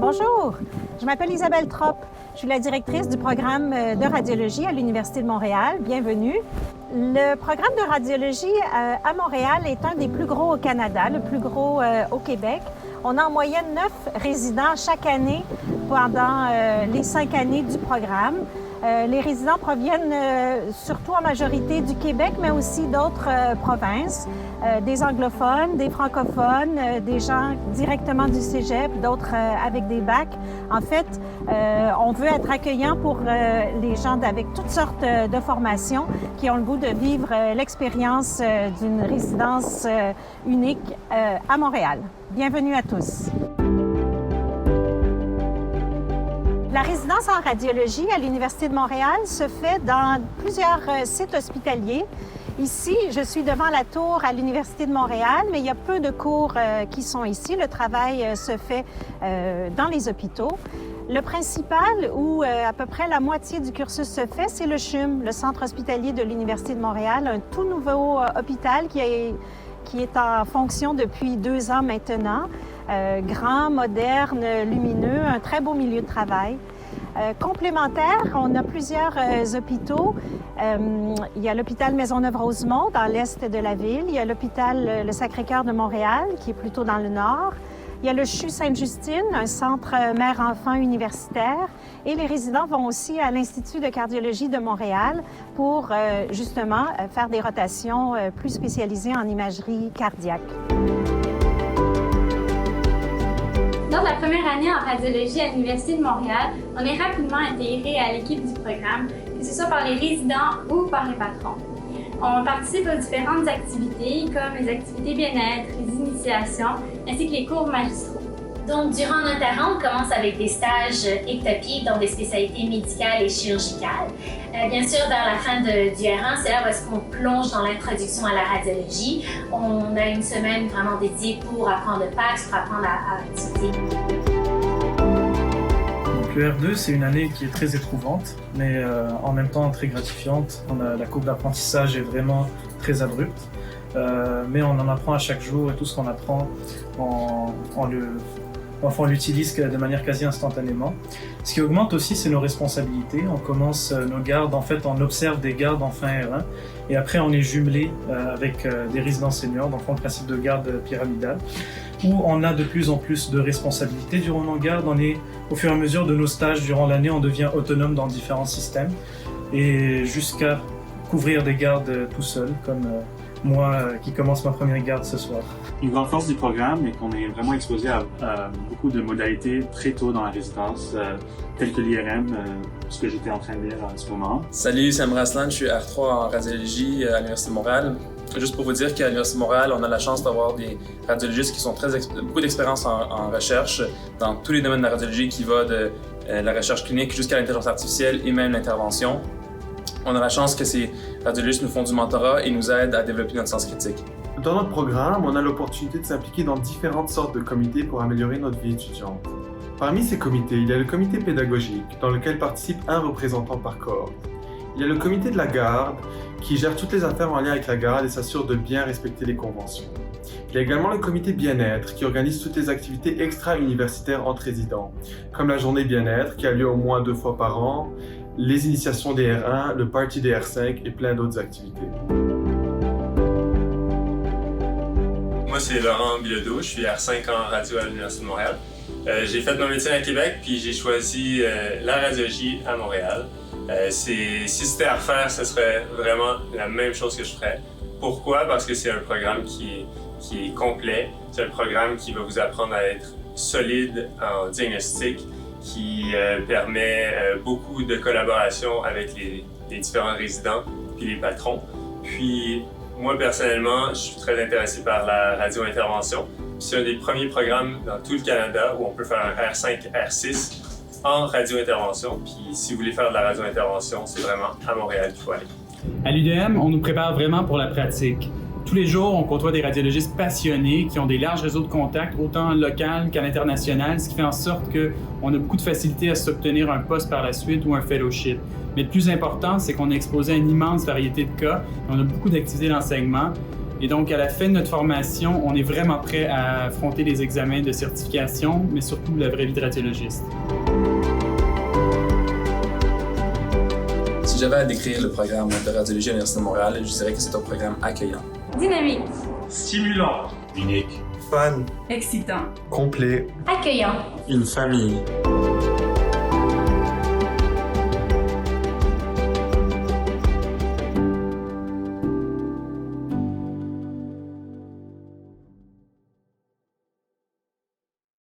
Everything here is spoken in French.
Bonjour, je m'appelle Isabelle Tropp. Je suis la directrice du programme de radiologie à l'Université de Montréal. Bienvenue. Le programme de radiologie à Montréal est un des plus gros au Canada, le plus gros au Québec. On a en moyenne 9 résidents chaque année pendant les 5 années du programme. Les résidents proviennent surtout en majorité du Québec, mais aussi d'autres provinces, des anglophones, des francophones, des gens directement du cégep, d'autres avec des bacs. En fait, on veut être accueillant pour les gens avec toutes sortes de formations qui ont le goût de vivre l'expérience d'une résidence unique à Montréal. Bienvenue à tous. La résidence en radiologie à l'Université de Montréal se fait dans plusieurs sites hospitaliers. Ici, je suis devant la tour à l'Université de Montréal, mais il y a peu de cours qui sont ici. Le travail se fait dans les hôpitaux. Le principal, où à peu près la moitié du cursus se fait, c'est le CHUM, le Centre hospitalier de l'Université de Montréal, un tout nouveau hôpital qui est en fonction depuis 2 ans maintenant. Grand, moderne, lumineux, un très beau milieu de travail. Complémentaire, on a plusieurs hôpitaux. Il y a l'hôpital Maisonneuve-Rosemont dans l'est de la ville. Il y a l'hôpital Le Sacré-Cœur de Montréal qui est plutôt dans le nord. Il y a le CHU Sainte-Justine, un centre mère-enfant universitaire. Et les résidents vont aussi à l'Institut de cardiologie de Montréal pour justement faire des rotations plus spécialisées en imagerie cardiaque. Dans la première année en radiologie à l'Université de Montréal, on est rapidement intégré à l'équipe du programme, que ce soit par les résidents ou par les patrons. On participe aux différentes activités, comme les activités bien-être, les initiations, ainsi que les cours magistraux. Donc, durant notre terrain, on commence avec des stages ectopiques, donc des spécialités médicales et chirurgicales. Bien sûr, vers la fin du R1, c'est là où est-ce qu'on plonge dans l'introduction à la radiologie. On a une semaine vraiment dédiée pour apprendre le PACS, pour apprendre à discuter. Le R2, c'est une année qui est très éprouvante, mais en même temps très gratifiante. La courbe d'apprentissage est vraiment très abrupte, mais on en apprend à chaque jour et tout ce qu'on apprend, on l'utilise de manière quasi instantanément. Ce qui augmente aussi, c'est nos responsabilités. On commence nos gardes, en fait, on observe des gardes en fin R1, et après on est jumelé avec des résidents seniors, donc on a le principe de garde pyramidale, où on a de plus en plus de responsabilités durant nos gardes. Au fur et à mesure de nos stages durant l'année, on devient autonome dans différents systèmes, et jusqu'à couvrir des gardes tout seul, comme moi qui commence ma première garde ce soir. Une grande force du programme est qu'on est vraiment exposé à beaucoup de modalités très tôt dans la résidence, telles que l'IRM, ce que j'étais en train de lire en ce moment. Salut, c'est Amr Aslan, je suis R3 en radiologie à l'Université de Montréal. Juste pour vous dire qu'à l'Université de Montréal, on a la chance d'avoir des radiologistes qui ont beaucoup d'expérience en recherche dans tous les domaines de la radiologie, qui va de la recherche clinique jusqu'à l'intelligence artificielle et même l'intervention. On a la chance que ces radiologistes nous font du mentorat et nous aident à développer notre sens critique. Dans notre programme, on a l'opportunité de s'impliquer dans différentes sortes de comités pour améliorer notre vie étudiante. Parmi ces comités, il y a le comité pédagogique, dans lequel participe un représentant par cohorte. Il y a le comité de la garde, qui gère toutes les affaires en lien avec la garde et s'assure de bien respecter les conventions. Il y a également le comité bien-être, qui organise toutes les activités extra-universitaires entre résidents, comme la journée bien-être, qui a lieu au moins 2 fois par an, les initiations des R1, le party des R5 et plein d'autres activités. Moi, c'est Laurent Bilodeau, je suis R5 en radio à l'Université de Montréal. J'ai fait ma médecine à Québec, puis j'ai choisi la radiologie à Montréal. Si c'était à refaire, ce serait vraiment la même chose que je ferais. Pourquoi? Parce que c'est un programme qui est complet. C'est un programme qui va vous apprendre à être solide en diagnostic, qui permet beaucoup de collaboration avec les différents résidents puis les patrons. Puis moi, personnellement, je suis très intéressé par la radio-intervention. C'est un des premiers programmes dans tout le Canada où on peut faire un R5, R6 en radio-intervention. Puis si vous voulez faire de la radio-intervention, c'est vraiment à Montréal qu'il faut aller. À l'UDM, on nous prépare vraiment pour la pratique. Tous les jours, on côtoie des radiologistes passionnés qui ont des larges réseaux de contacts, autant local qu'à l'international, ce qui fait en sorte qu'on a beaucoup de facilité à s'obtenir un poste par la suite ou un fellowship. Mais le plus important, c'est qu'on est exposé à une immense variété de cas, et on a beaucoup d'activités d'enseignement. Et donc, à la fin de notre formation, on est vraiment prêt à affronter les examens de certification, mais surtout la vraie vie de radiologiste. Si j'avais à décrire le programme de radiologie à l'Université de Montréal, je dirais que c'est un programme accueillant. Dynamique. Stimulant. Unique. Fun. Excitant. Complet. Accueillant. Une famille.